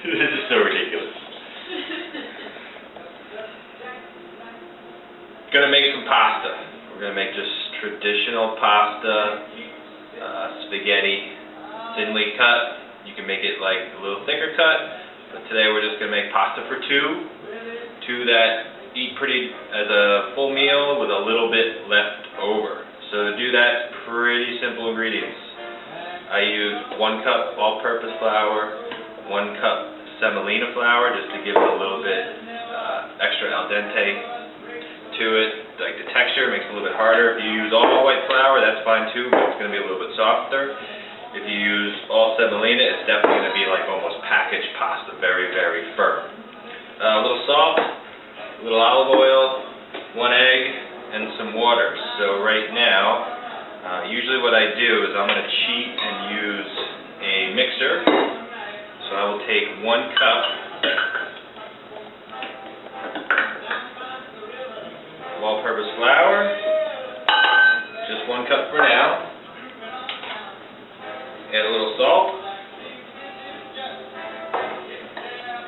This is so ridiculous. Gonna make some pasta. We're gonna make just traditional pasta, spaghetti, thinly cut. You can make it like a little thicker cut, but today we're just gonna make pasta for two that eat pretty as a full meal with a little bit left over. So to do that, pretty simple ingredients. I use 1 cup all-purpose flour, 1 cup semolina flour, just to give it a little bit extra al dente to it. Like the texture makes it a little bit harder. If you use all white flour, that's fine too, but it's going to be a little bit softer. If you use all semolina, it's definitely going to be like almost packaged pasta, very, very firm. A little salt, a little olive oil, 1 egg, and some water. So right now, usually what I do is I'm going to cheat and use a mixer. So I will take 1 cup all-purpose flour, just 1 cup for now. Add a little salt,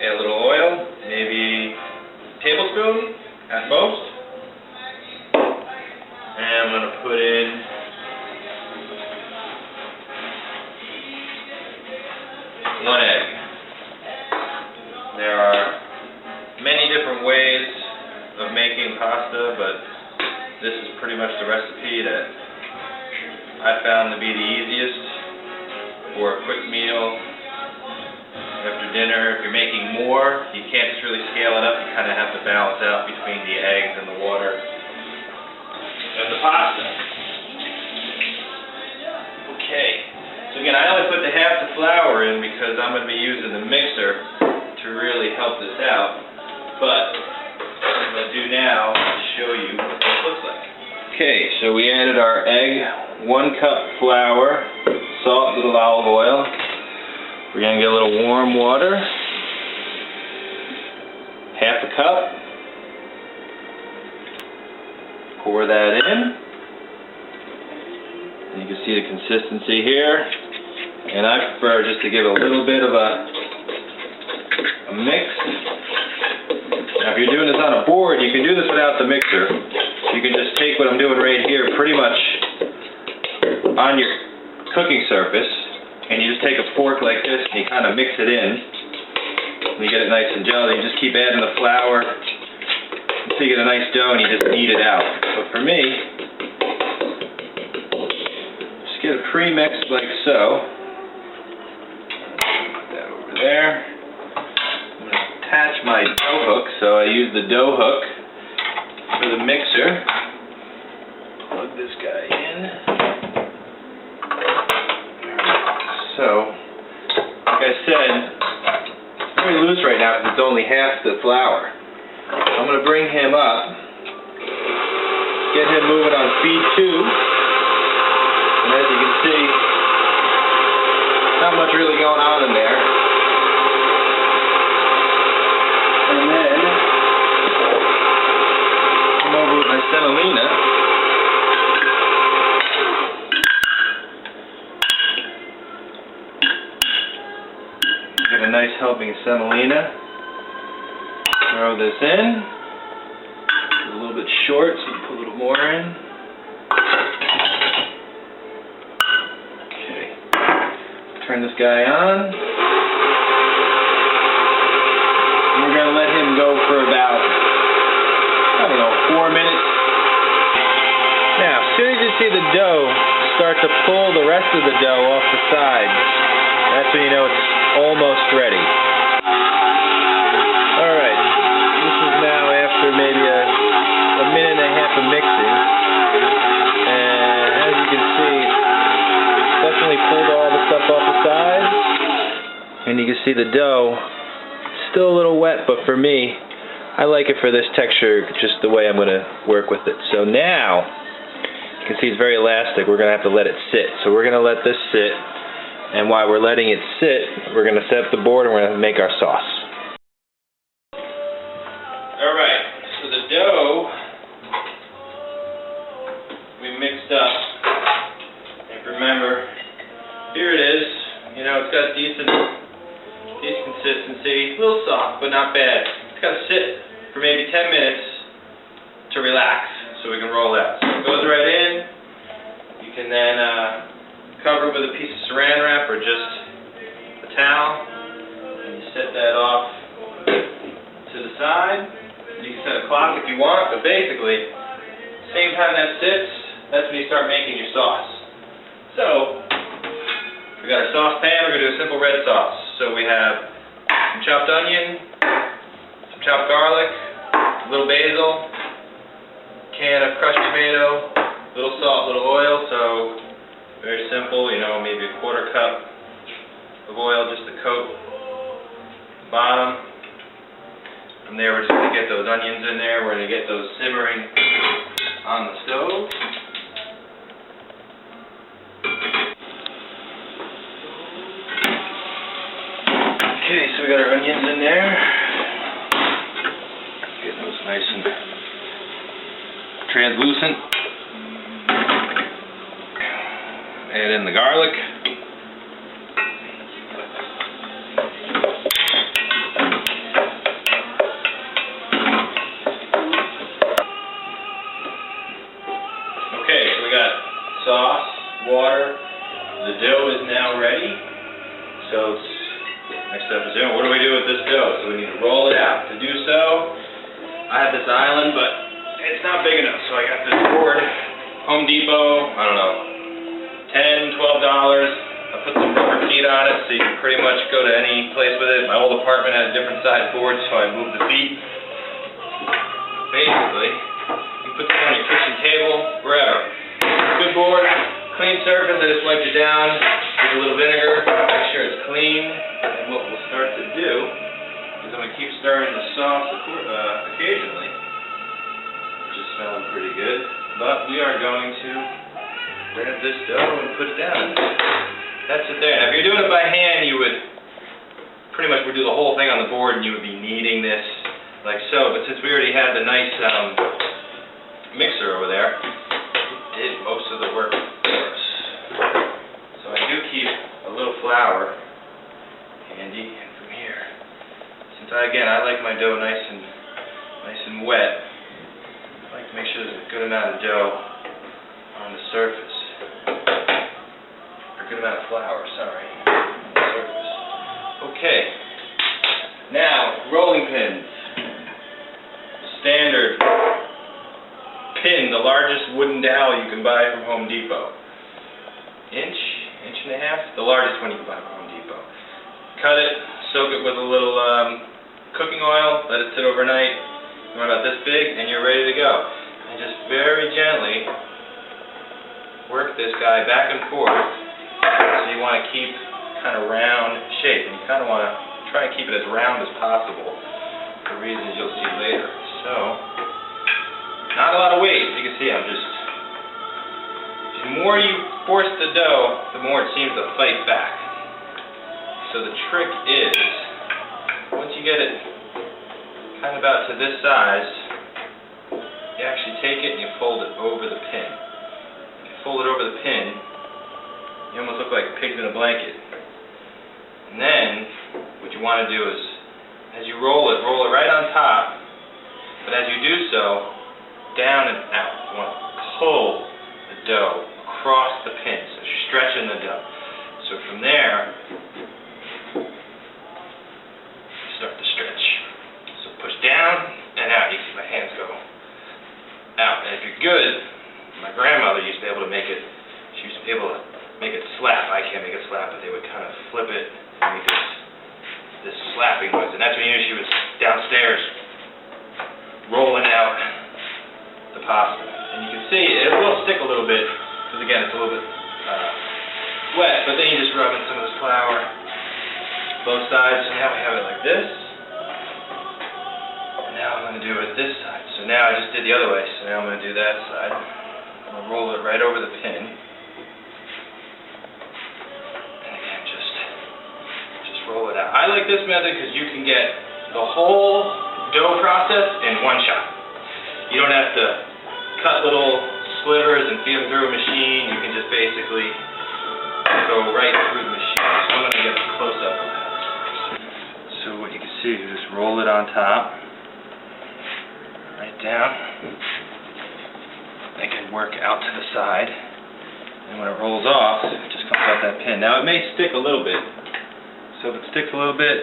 add a little oil, maybe a tablespoon at most, and I'm going to put in one egg. There are many different ways of making pasta, but this is pretty much the recipe that I found to be the easiest for a quick meal after dinner. If you're making more, you can't just really scale it up. You kind of have to balance out between the eggs and the water and the pasta. Okay, so again, I only put half the flour in because I'm going to be using the mixer to really help this out, but what I'm going to do now is show you what this looks like. Okay, so we added our egg, 1 cup flour, salt, a little olive oil. We're going to get a little warm water, half a cup. Pour that in. And you can see the consistency here. And I prefer just to give a little bit of a mix. Now if you're doing this on a board, you can do this without the mixer. You can just take what I'm doing right here pretty much on your cooking surface, and you just take a fork like this and you kind of mix it in. And you get it nice and jelly. You just keep adding the flour until you get a nice dough and you just knead it out. But for me, just get a pre-mix like so. Put that over there. I'm going to attach my dough hook, so I use the dough hook for the mixer. Plug this guy in. So, like I said, it's very loose right now because it's only half the flour. I'm going to bring him up, get him moving on speed 2, and as you can see, not much really going on in there. And then, come over with my semolina. Get a nice helping semolina. Throw this in. It's a little bit short, so you put a little more in. Okay. Turn this guy on. We're going to let him go for about, 4 minutes. Now, as soon as you see the dough start to pull the rest of the dough off the side, that's when you know it's almost ready. Alright, this is now after maybe a minute and a half of mixing. And as you can see, it's definitely pulled all the stuff off the side. And you can see the dough, still a little wet, but for me, I like it for this texture, just the way I'm going to work with it. So now, you can see it's very elastic. We're going to have to let it sit. So we're going to let this sit. And while we're letting it sit, we're going to set up the board and we're going to make our sauce. Alright, so the dough we mixed up. And remember, here it is. You know, it's got decent consistency, a little soft, but not bad. It's got to sit for maybe 10 minutes to relax so we can roll out. So it goes right in. You can then cover it with a piece of saran wrap or just a towel. And you set that off to the side. You can set a clock if you want, but basically, same time that sits, that's when you start making your sauce. So, we got our saucepan, we're going to do a simple red sauce. So we have some chopped onion, some chopped garlic, a little basil, can of crushed tomato, a little salt, a little oil. So, very simple, you know, maybe a quarter cup of oil just to coat the bottom. From there, we're just going to get those onions in there. We're going to get those simmering on the stove. Okay, so we got our onions in there. Get those nice and translucent. Add in the garlic. Okay, so we got sauce, water. The dough is now ready. So next step is what do we do with this dough? So we need to roll it out. To do so, I have this island, but it's not big enough. So I got this board, Home Depot, I don't know, $10, $12. I put some rubber feet on it, so you can pretty much go to any place with it. My old apartment had a different size board, so I moved the feet. Basically, you put this on your kitchen table, wherever. Good board, clean surface. I just wiped it down with a little vinegar, make sure it's clean. And what we'll start to do is I'm going to keep stirring the sauce occasionally, which is smelling pretty good. But we are going to grab this dough and put it down. That's it there. Now, if you're doing it by hand, you would pretty much do the whole thing on the board, and you would be kneading this like so. But since we already had the nice mixer over there, it did most of the work for us. So I do keep a little flour handy, and from here, since I like my dough nice and wet, I like to make sure there's a good amount of dough on the surface. A good amount of flour, sorry, on the surface. Okay, now rolling pins. Standard pin, the largest wooden dowel you can buy from Home Depot. Inch and a half, the largest one you can buy from Home Depot. Cut it, soak it with a little cooking oil, let it sit overnight, about this big, and you're ready to go. And just very gently work this guy back and forth. So you want to keep kind of round shape, and you kind of want to try and keep it as round as possible for reasons you'll see later. So, not a lot of weight. As you can see, the more you force the dough, the more it seems to fight back. So the trick is, once you get it kind of about to this size, you actually take it and you fold it over the pin. If you fold it over the pin, you almost look like pigs in a blanket. And then, what you want to do is, as you roll it right on top, but as you do so, down and out. You want to pull the dough across the pin, so you're stretching the dough. So from there, start to stretch. So push down and out. You see my hands go out. And if you're good, my grandmother used to be able to make it, she used to be able to make it slap. I can't make it slap, but they would kind of flip it and make this slapping noise. And that's when you knew she was downstairs rolling out the pasta. And you can see it will stick a little bit, because again, it's a little bit wet, but then you just rub in some of this flour, both sides. So now we have it like this. And now I'm going to do it this side. So now I just did the other way, so now I'm going to do that side. I'm going to roll it right over the pin. And again, just roll it out. I like this method because you can get the whole dough process in one shot. You don't have to cut little slivers and feed them through a machine. You can just basically go right through the machine. So I'm going to get a close-up of that. So see, you just roll it on top, right down, make it work out to the side, and when it rolls off, it just comes out that pin. Now it may stick a little bit, so if it sticks a little bit,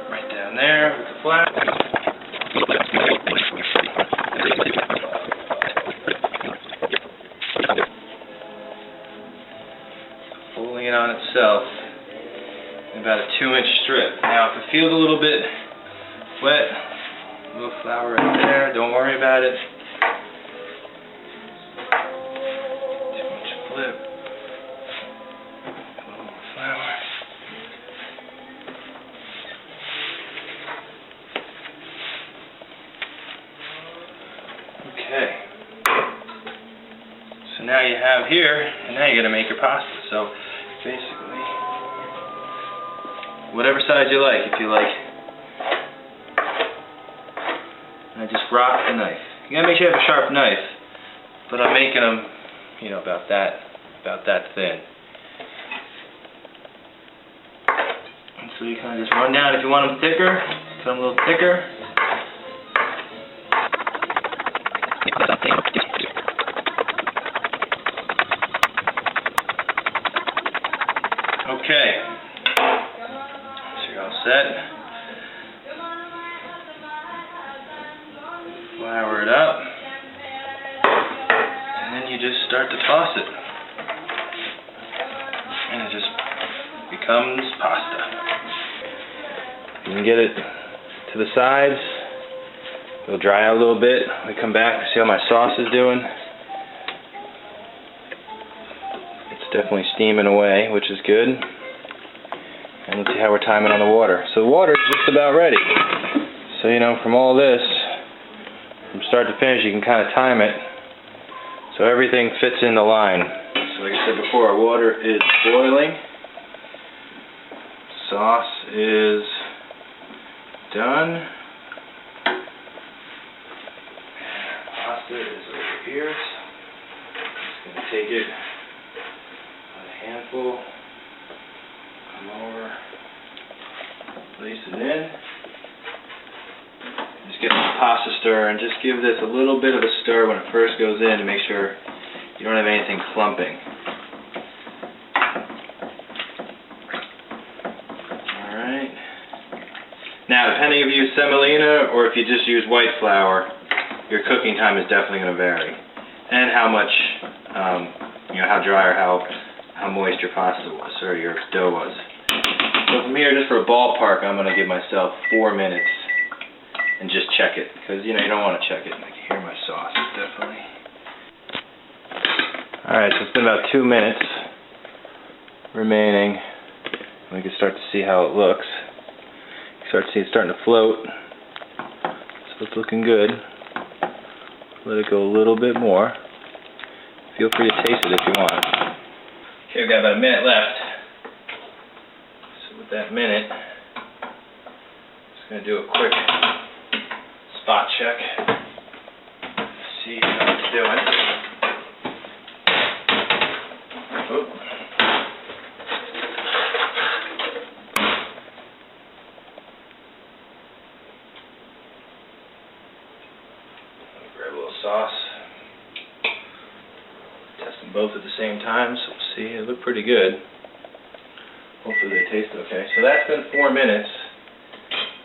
right down there with the flat. Folding it on itself in about a 2-inch strip. Now if it feels a little bit wet, a little flour right there, don't worry about it. 2-inch flip, a little more flour. Okay. So now you have here, and now you're going to make your pasta. So basically, whatever size you like. If you like, and I just rock the knife. You gotta make sure you have a sharp knife, but I'm making them, you know, about that thin. And so you kind of just run down. If you want them thicker, cut them a little thicker. Okay, so you're all set. Flour it up, and then you just start to toss it, and it just becomes pasta. You can get it to the sides. It'll dry out a little bit. We come back, see how my sauce is doing. Definitely steaming away, which is good. And let's see how we're timing on the water. So the water is just about ready. So, you know, from all this, from start to finish, you can kind of time it so everything fits in the line. So like I said before, our water is boiling. Sauce is done. Pasta is over here. Just going to take it handful, come over, place it in, just get the pasta stir and just give this a little bit of a stir when it first goes in to make sure you don't have anything clumping. Alright, now depending if you use semolina or if you just use white flour, your cooking time is definitely going to vary, and how much, you know, how dry or how moist your pasta was, or your dough was. So from here, just for a ballpark, I'm going to give myself 4 minutes and just check it, because, you know, you don't want to check it. I can hear my sauce, definitely. Alright, so it's been about 2 minutes remaining. We can start to see how it looks. You start to see it starting to float. So it's looking good. Let it go a little bit more. Feel free to taste it if you want. Okay, we've got about a minute left. So with that minute, I'm just going to do a quick spot check. See how it's doing. Oh. Grab a little sauce. Test them both at the same time, so we'll see. They look pretty good. Hopefully they taste okay. So that's been 4 minutes.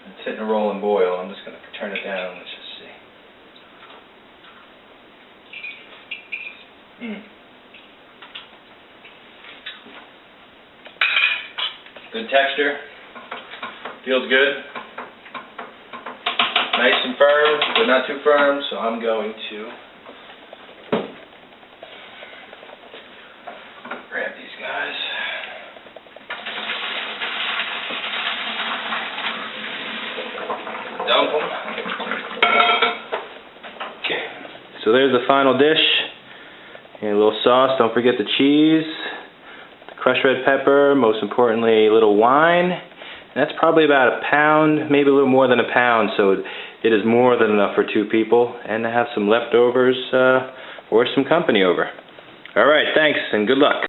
It's hitting a rolling boil. I'm just going to turn it down. Let's just see. Good texture. Feels good. Nice and firm, but not too firm, so I'm going to grab these guys. Dump them. Okay, so there's the final dish. And a little sauce, don't forget the cheese, the crushed red pepper, most importantly a little wine. And that's probably about a pound, maybe a little more than a pound, so it is more than enough for 2 people. And to have some leftovers or some company over. Alright, thanks and good luck.